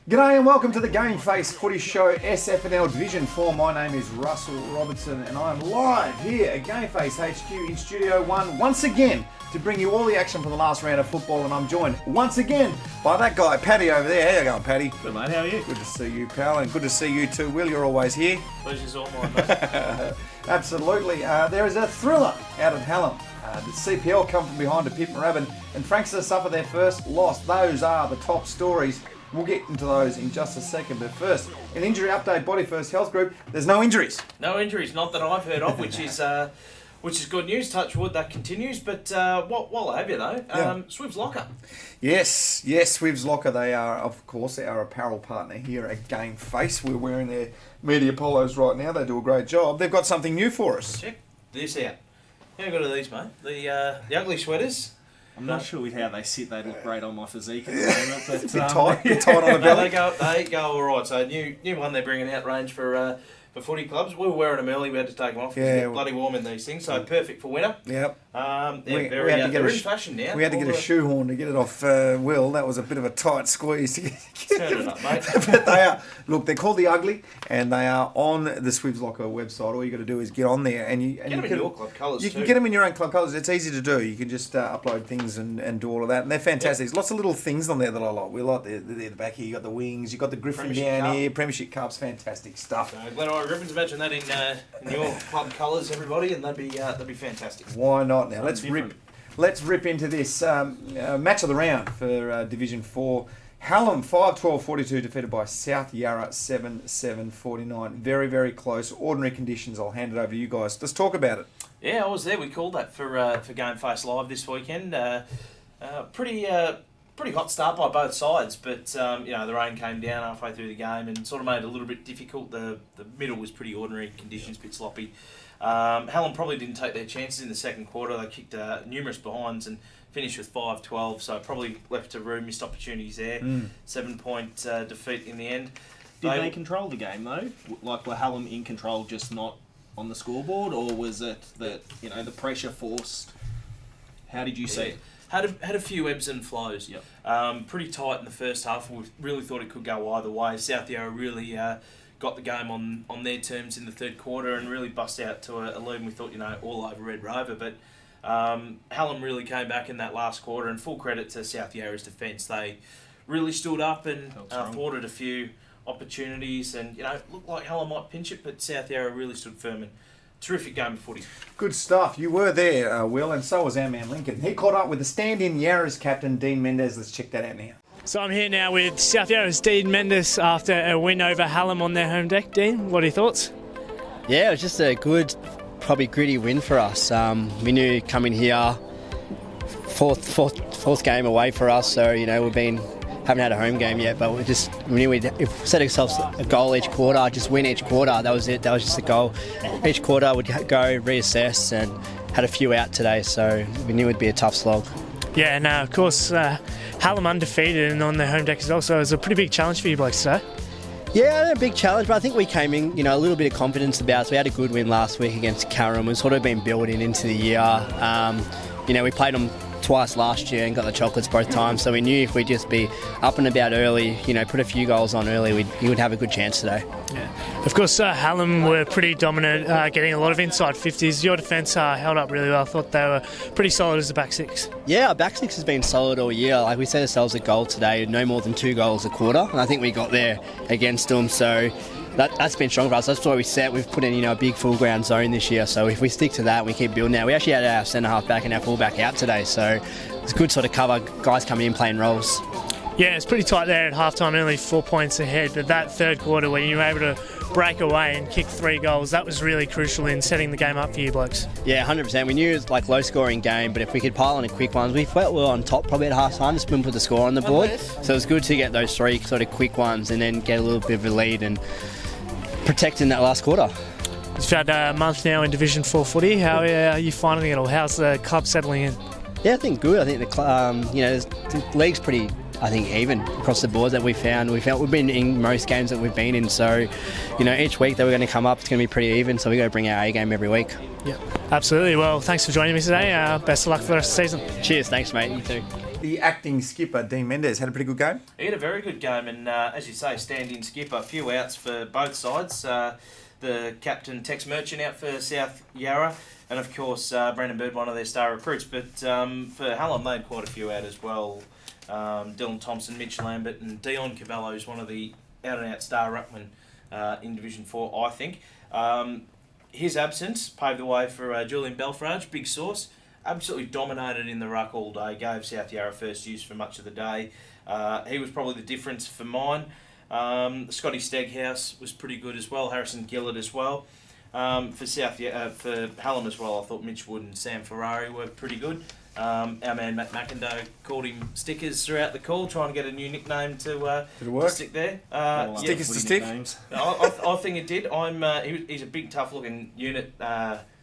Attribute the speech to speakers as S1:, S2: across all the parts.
S1: G'day and welcome to the GameFace Footy Show, SFNL Division 4. My name is Russell Robertson and I'm live here at GameFace HQ in Studio 1 once again to bring you all the action from the last round of football, and I'm joined once again by that guy, Paddy, over there. How you going, Paddy?
S2: Good, mate. How are you?
S1: Good to see you, pal, and good to see you too, Will. You're always here.
S3: Pleasure's all mine, mate.
S1: Absolutely. There is a thriller out of Hallam. The CPL come from behind to Pip Moorabbin, and Frankston suffer their first loss. Those are the top stories. We'll get into those in just a second, but first, an injury update, Body First Health Group. There's no injuries.
S3: No injuries, not that I've heard of, which is good news. Touch wood, that continues. But while I have you though, Swiv's Locker.
S1: Yes, Swiv's Locker. They are, of course, our apparel partner here at GameFace. We're wearing their media polos right now. They do a great job. They've got something new for us.
S3: Check this out. How good are these, mate? The ugly sweaters.
S2: I'm not sure with how they sit. They look great on my physique at the moment. But,
S1: bit tight on the belly.
S3: They go all right. So new one they're bringing out range for footy clubs. We were wearing them early. We had to take them off because they're bloody warm in these things. So perfect for winter.
S1: Yep.
S3: They're in fashion now.
S1: We had to get a shoehorn to get it off Will. That was a bit of a tight squeeze to get
S3: Turn it up, mate.
S1: But they are. Look, they're called the Ugly, and they are on the Swiv's Locker website. All you got to do is get on there, and you
S3: get them in your club colours.
S1: You can get them in your own club colours. It's easy to do. You can just upload things and do all of that, and they're fantastic. There's lots of little things on there that I like. We like the back here. You got the wings. You got the Griffin down here. Premiership Cups, fantastic stuff.
S3: Glen Irish Ribbons, imagine that in your club colours, everybody, and that'd be fantastic.
S1: Why not? Now let's rip into this match of the round for Division 4. Hallam 5-12-42 defeated by South Yarra 7-7-49. Very, very close. Ordinary conditions. I'll hand it over to you guys. Let's talk about it.
S3: Yeah, I was there. We called that for GameFace Live this weekend. Pretty hot start by both sides, but the rain came down halfway through the game and sort of made it a little bit difficult. The middle was pretty ordinary conditions, a bit sloppy. Hallam probably didn't take their chances in the second quarter. They kicked numerous behinds and finished with 5-12, so probably left to room, missed opportunities there. 7-point defeat in the end.
S2: Did they control the game though? Like, were Hallam in control, just not on the scoreboard, or was it that the pressure forced? How did you see it?
S3: Had a few ebbs and flows.
S2: Yep.
S3: Pretty tight in the first half. We really thought it could go either way. South Yarra really got the game on their terms in the third quarter and really bust out to a lead. And we thought, all over Red Rover, but Hallam really came back in that last quarter, and full credit to South Yarra's defence. They really stood up and thwarted a few opportunities, and looked like Hallam might pinch it, but South Yarra really stood firm. And terrific game of footy.
S1: Good stuff. You were there, Will, and so was our man Lincoln. He caught up with the stand-in Yarra's captain, Dean Mendes. Let's check that out now.
S4: So I'm here now with South Yarra's Dean Mendes after a win over Hallam on their home deck. Dean, what are your thoughts?
S5: Yeah, it was just a good, probably gritty win for us. We knew coming here, fourth game away for us, so haven't had a home game yet, but we knew we'd set ourselves a goal each quarter, just win each quarter. That was it. That was just the goal. Each quarter we'd go reassess, and had a few out today, so we knew it'd be a tough slog.
S4: Yeah, and of course Hallam undefeated and on their home deck as well, so it was a pretty big challenge for you blokes today.
S5: Yeah, a big challenge, but I think we came in, a little bit of confidence about it. So we had a good win last week against Carrum. We've sort of been building into the year. We played them twice last year and got the chocolates both times, so we knew if we'd just be up and about early, put a few goals on early, we would have a good chance today.
S4: Yeah. Of course, Hallam were pretty dominant, getting a lot of inside 50s. Your defence held up really well. I thought they were pretty solid as a back six. Yeah,
S5: our back six has been solid all year. Like, we set ourselves a goal today, no more than 2 goals a quarter, and I think we got there against them, so that's been strong for us. That's what we set. We've put in a big full ground zone this year, so if we stick to that, we keep building that. We actually had our centre half back and our full back out today, so it's good sort of cover, guys coming in playing roles.
S4: Yeah, it's pretty tight there at half-time, only 4 points ahead, but that third quarter when you were able to break away and kick 3 goals, that was really crucial in setting the game up for you blokes.
S5: Yeah, 100%. We knew it was like low-scoring game, but if we could pile on a quick ones, we felt we were on top probably at half-time, just put the score on the board. So it was good to get those 3 sort of quick ones and then get a little bit of a lead and protect in that last quarter.
S4: You've had a month now in Division 4 footy. How are you finding it all? How's the club settling in?
S5: Yeah, I think good. I think the league's pretty, even across the board that we found. We've been in most games that we've been in, so each week that we're going to come up, it's going to be pretty even. So we got to bring our A game every week.
S4: Yeah, absolutely. Well, thanks for joining me today. Best of luck for the rest of the season.
S5: Cheers, thanks, mate. You too.
S1: the acting skipper, Dean Mendes, had a pretty good game.
S3: He had a very good game, and as you say, stand-in skipper, a few outs for both sides. The captain, Tex Merchant, out for South Yarra, and of course, Brandon Bird, one of their star recruits. But for Hallam, they had quite a few out as well. Dylan Thompson, Mitch Lambert, and Dion Cavallo is one of the out-and-out star ruckmen in Division 4, I think. His absence paved the way for Julian Belfrage, big source. Absolutely dominated in the ruck all day, gave South Yarra first use for much of the day. He was probably the difference for mine. Scotty Steghouse was pretty good as well, Harrison Gillett as well. For Hallam as well, I thought Mitch Wood and Sam Ferrari were pretty good. Our man Matt McIndoe called him Stickers throughout the call, trying to get a new nickname to stick there.
S1: Stickers to stick?
S3: I think it did. He's a big, tough-looking unit,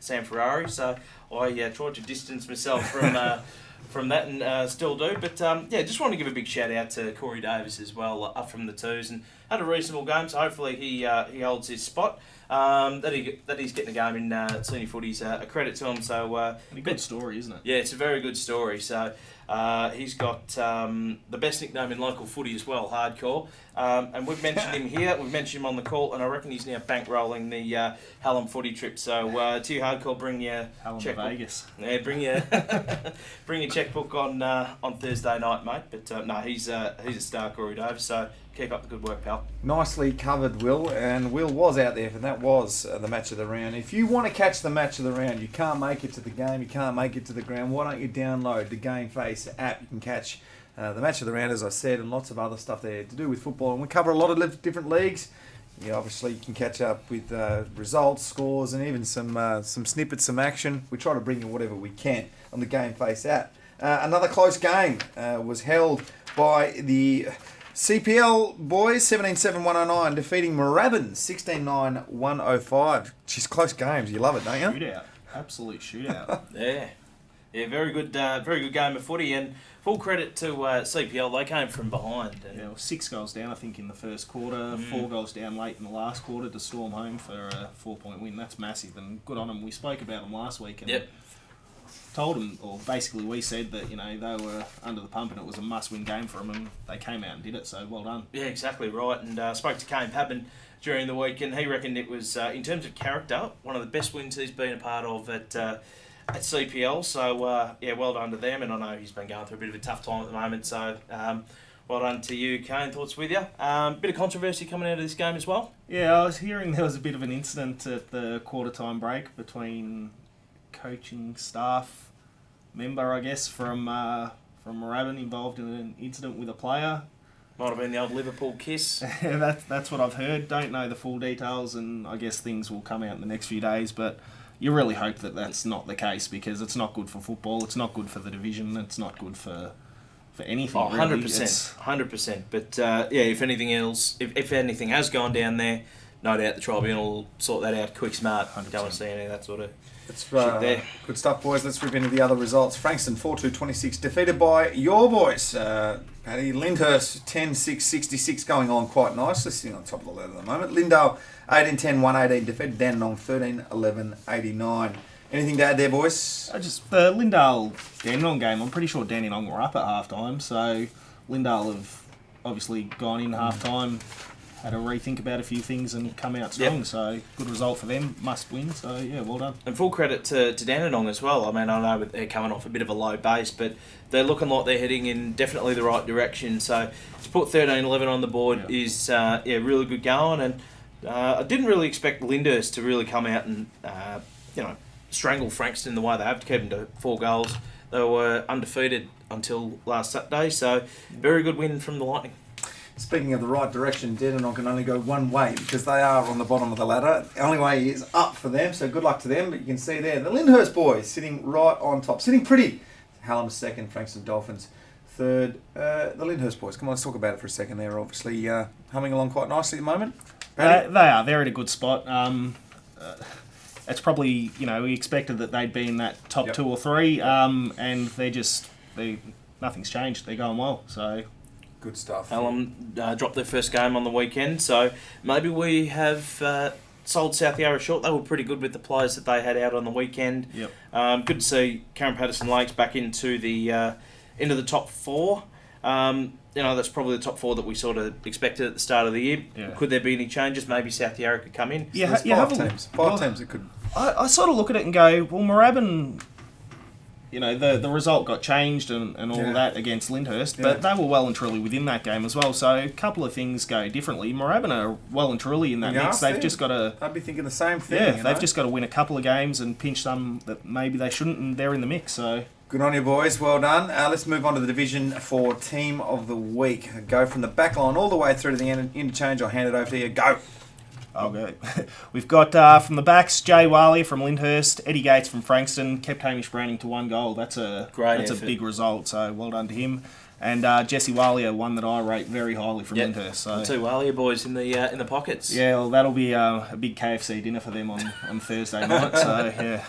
S3: Sam Ferrari, so I tried to distance myself from that and still do. But just want to give a big shout out to Corey Davis as well, up from the twos, and had a reasonable game. So hopefully he holds his spot. That he's getting a game in senior footy's a credit to him. So
S2: a good story, isn't it?
S3: Yeah, it's a very good story. So he's got the best nickname in local footy as well, Hardcore. And we've mentioned him here. We've mentioned him on the call, and I reckon he's now bankrolling the Hallam footy trip. So to you, Hardcore, bring your checkbook.
S2: Vegas.
S3: Yeah, bring your checkbook on Thursday night, mate. But no, he's a star, Corey Davis. So keep up the good work, pal.
S1: Nicely covered, Will. And Will was out there, and that was the match of the round. If you want to catch the match of the round, you can't make it to the game, you can't make it to the ground, why don't you download the GameFace app? You can catch the match of the round, as I said, and lots of other stuff there to do with football. And we cover a lot of different leagues. You obviously can catch up with results, scores, and even some snippets, some action. We try to bring you whatever we can on the GameFace app. Another close game was held by the CPL boys, 17-7-109, defeating Moorabbin 16-9-105. Just close games. You love it, don't you?
S2: Shootout. Absolute shootout.
S3: Yeah, very good game of footy, and full credit to CPL. They came from behind. And
S2: Yeah, 6 goals down, I think, in the first quarter. 4 goals down late in the last quarter to storm home for a 4-point win. That's massive, and good on them. We spoke about them last week, and told them, or basically we said that, they were under the pump and it was a must-win game for them, and they came out and did it, so well done.
S3: Yeah, exactly right. And spoke to Kane Pabin during the week, and he reckoned it was, in terms of character, one of the best wins he's been a part of at CPL. So, well done to them. And I know he's been going through a bit of a tough time at the moment, so well done to you, Kane. Thoughts with you? Bit of controversy coming out of this game as well?
S2: Yeah, I was hearing there was a bit of an incident at the quarter-time break between coaching staff member, I guess, from Moorabbin involved in an incident with a player.
S3: Might have been the old Liverpool kiss.
S2: That's what I've heard. Don't know the full details, and I guess things will come out in the next few days, but you really hope that that's not the case, because it's not good for football, it's not good for the division, it's not good for anything.
S3: Oh, 100%,
S2: really.
S3: 100%. But if anything else, if anything has gone down there, no doubt the tribunal will sort that out quick, smart.
S2: 100%.
S3: Don't want to see any of that sort of
S1: It's
S3: shit there.
S1: good stuff, boys. Let's rip into the other results. Frankston 4-2-26, defeated by your boys. Paddy Lyndhurst 10-6-66, going on quite nicely, sitting on top of the ladder at the moment. Lindale 18-10-118, defeated Dandenong 13-11-89. Anything to add there, boys?
S2: Just the Lindale-Dandenong game, I'm pretty sure Dandenong were up at half-time, so Lindale have obviously gone in half-time, had a rethink about a few things and come out strong. So good result for them, must win. So yeah, well done.
S3: And full credit to Dandenong as well. I mean, I know they're coming off a bit of a low base, but they're looking like they're heading in definitely the right direction. So to put 13-11 on the board is really good going. And I didn't really expect Lyndhurst to really come out and strangle Frankston the way they have, to keep them to 4 goals. They were undefeated until last Saturday. So very good win from the Lightning.
S1: Speaking of the right direction, Dandenong can only go one way, because they are on the bottom of the ladder. The only way is up for them, so good luck to them. But you can see there, the Lyndhurst boys sitting right on top, sitting pretty. Hallam second, Frankston Dolphins third. The Lyndhurst boys, come on, let's talk about it for a second. They're obviously humming along quite nicely at the moment.
S2: They are. They're at a good spot. It's probably, we expected that they'd be in that top 2 or 3, and nothing's changed. They're going well, so...
S1: Good stuff.
S3: Hallam dropped their first game on the weekend, so maybe we have sold South Yarra short. They were pretty good with the players that they had out on the weekend.
S2: Yep.
S3: Good to see Karen Patterson Lakes back into the into the top 4. That's probably the top 4 that we sort of expected at the start of the year. Yeah. Could there be any changes? Maybe South Yarra could come in.
S1: Yeah, five teams that could.
S2: I sort of look at it and go, well, Moorabbin, the result got changed and all of that against Lyndhurst, but they were well and truly within that game as well. So a couple of things go differently. Moorabbin are well and truly in that mix. They've just got to...
S1: I'd be thinking the same thing.
S2: Yeah, they've just got to win a couple of games and pinch some that maybe they shouldn't, and they're in the mix. So
S1: good on you, boys. Well done. Let's move on to the Division 4 Team of the Week. Go from the back line all the way through to the interchange. I'll hand it over to you. Go.
S2: I'll go. We've got from the backs, Jay Warley from Lyndhurst, Eddie Gates from Frankston, kept Hamish Browning to 1 goal. That's a big result, so well done to him. And Jesse Walia, one that I rate very highly from Lyndhurst. So
S3: the 2 Walia boys in the pockets.
S2: Yeah, well, that'll be a big KFC dinner for them on Thursday night. So yeah.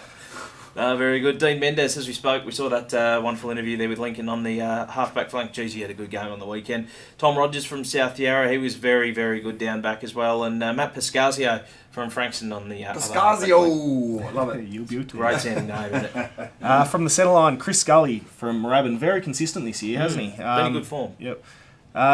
S3: Very good. Dean Mendes, as we spoke, we saw that wonderful interview there with Lincoln on the halfback flank. Geez, he had a good game on the weekend. Tom Rogers from South Yarra, he was very, very good down back as well. And Matt Pascasio from Frankston on the
S1: Pascasio, love it.
S2: You're beautiful.
S3: Great sounding name, isn't it?
S2: From the centre line, Chris Scully from Moorabbin, very consistent this year, hasn't he?
S3: Been in good form.
S2: Yep.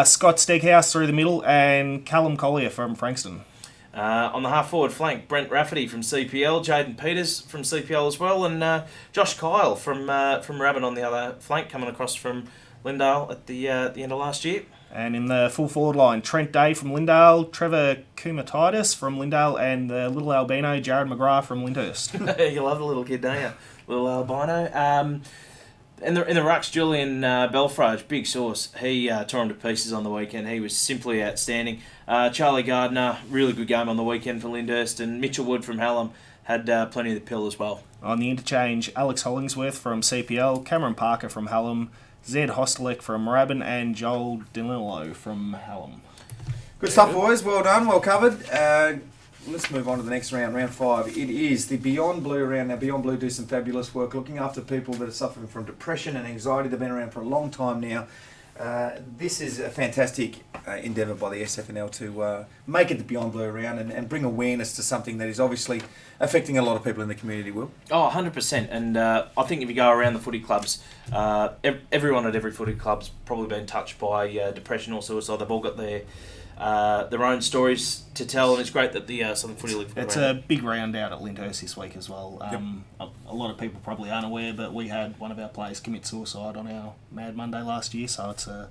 S2: Scott Steghouse through the middle, and Callum Collier from Frankston.
S3: On the half-forward flank, Brent Rafferty from CPL, Jaden Peters from CPL as well, and Josh Kyle from Moorabbin on the other flank, coming across from Lindale at the end of last year.
S2: And in the full forward line, Trent Day from Lindale, Trevor Kumatitis from Lindale, and the little albino Jared McGrath from Lyndhurst.
S3: You love the little kid, don't you? Little albino. In the rucks, Julian Belfrage, big sauce. He tore him to pieces on the weekend. He was simply outstanding. Charlie Gardner, really good game on the weekend for Lyndhurst, and Mitchell Wood from Hallam had plenty of the pill as well.
S2: On the interchange, Alex Hollingsworth from CPL, Cameron Parker from Hallam, Zed Hostelek from Moorabbin, and Joel Danilo from Hallam.
S1: Good stuff, boys. Well done, well covered. Let's move on to the next round, round 5. It is the Beyond Blue round. Now, Beyond Blue do some fabulous work looking after people that are suffering from depression and anxiety. They've been around for a long time now. This is a fantastic endeavour by the SFNL to make it the Beyond Blue round and bring awareness to something that is obviously affecting a lot of people in the community, Will.
S3: Oh, 100%. And I think if you go around the footy clubs, everyone at every footy club's probably been touched by depression or suicide. They've all got their own stories to tell, and it's great that the Southern Footy League...
S2: It's a big round out at Lyndhurst this week as well. A lot of people probably aren't aware, but we had one of our players commit suicide on our Mad Monday last year, so it's a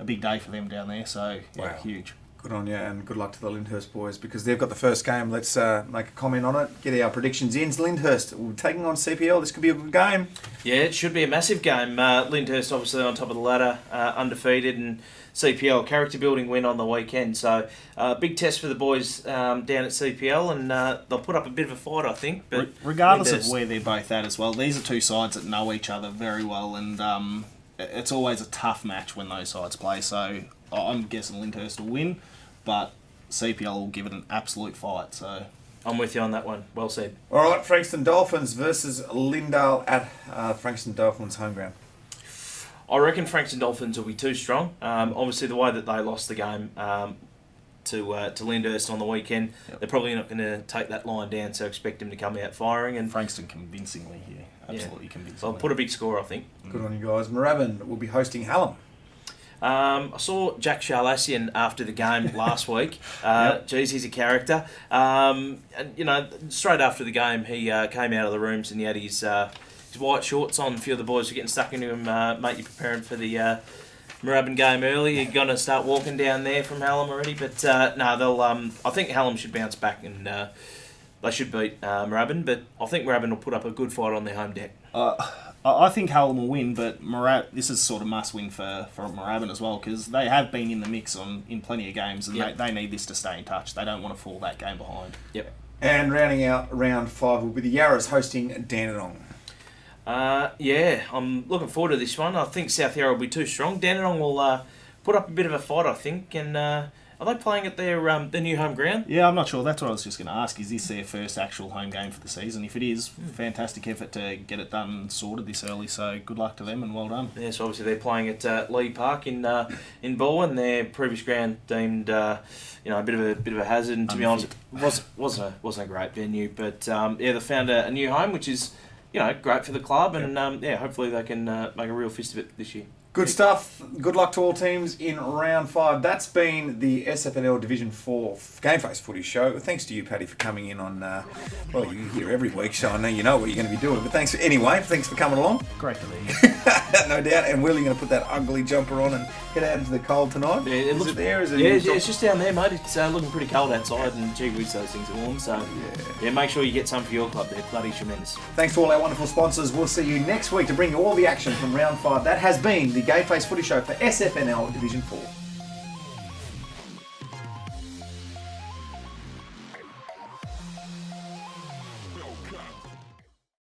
S2: big day for them down there, so
S1: wow.
S2: Huge.
S1: Good on you, and good luck to the Lyndhurst boys, because they've got the first game. Let's make a comment on it, get our predictions in. Lyndhurst, we're taking on CPL. This could be a good game.
S3: Yeah, it should be a massive game. Lyndhurst obviously on top of the ladder, undefeated, and CPL character building win on the weekend. So big test for the boys down at CPL, and they'll put up a bit of a fight, I think. But
S2: regardless of where they're both at as well, these are two sides that know each other very well, and it's always a tough match when those sides play. So I'm guessing Lyndhurst will win, but CPL will give it an absolute fight. So
S3: I'm with you on that one. Well said.
S1: All right, Frankston Dolphins versus Lindale at Frankston Dolphins home ground.
S3: I reckon Frankston Dolphins will be too strong. Obviously, the way that they lost the game to Lyndhurst on the weekend, they're probably not going to take that line down, so expect them to come out firing. And
S2: Frankston convincingly here. Absolutely convincingly.
S3: So I'll put a big score, I think.
S1: Good on you guys. Moorabbin will be hosting Hallam.
S3: I saw Jack Charlassian after the game last week. Geez, he's a character. And straight after the game, he came out of the rooms and he had his white shorts on. A few of the boys were getting stuck into him. Mate, you're preparing for the Moorabbin game early. You're going to start walking down there from Hallam already. But they'll. I think Hallam should bounce back and they should beat Moorabbin. But I think Moorabbin will put up a good fight on their home deck.
S2: I think Hallam will win, but this is sort of must-win for Moorabbin as well, because they have been in the mix in plenty of games, and they need this to stay in touch. They don't want to fall that game behind.
S3: Yep.
S1: And rounding out round 5 will be the Yarras hosting Dandenong.
S3: I'm looking forward to this one. I think South Yarra will be too strong. Dandenong will put up a bit of a fight, I think, and... Are they playing at their new home ground?
S2: Yeah, I'm not sure. That's what I was just going to ask. Is this their first actual home game for the season? If it is, fantastic effort to get it done and sorted this early. So good luck to them and well done.
S3: Yeah, so obviously they're playing at Lee Park in Balwyn. Their previous ground deemed a bit of a hazard. And to be honest, it wasn't a great venue. But they found a new home, which is great for the club, and hopefully they can make a real fist of it this year.
S1: Good stuff. Good luck to all teams in round 5. That's been the SFNL Division 4 GameFace Footy Show. Thanks to you, Paddy, for coming in on. Well, you're here every week, so I know you know what you're going to be doing. But thanks for coming along.
S2: Great to be here.
S1: No doubt. And Will, you're going to put that ugly jumper on and head out into the cold tonight.
S3: Yeah,
S1: Is it there? Is it
S3: it's just down there, mate. It's looking pretty cold outside, and gee whiz, those things are warm. So make sure you get some for your club. They're bloody tremendous.
S1: Thanks to all our wonderful sponsors. We'll see you next week to bring you all the action from round 5. That has been the GameFace Footy Show for SFNL Division 4.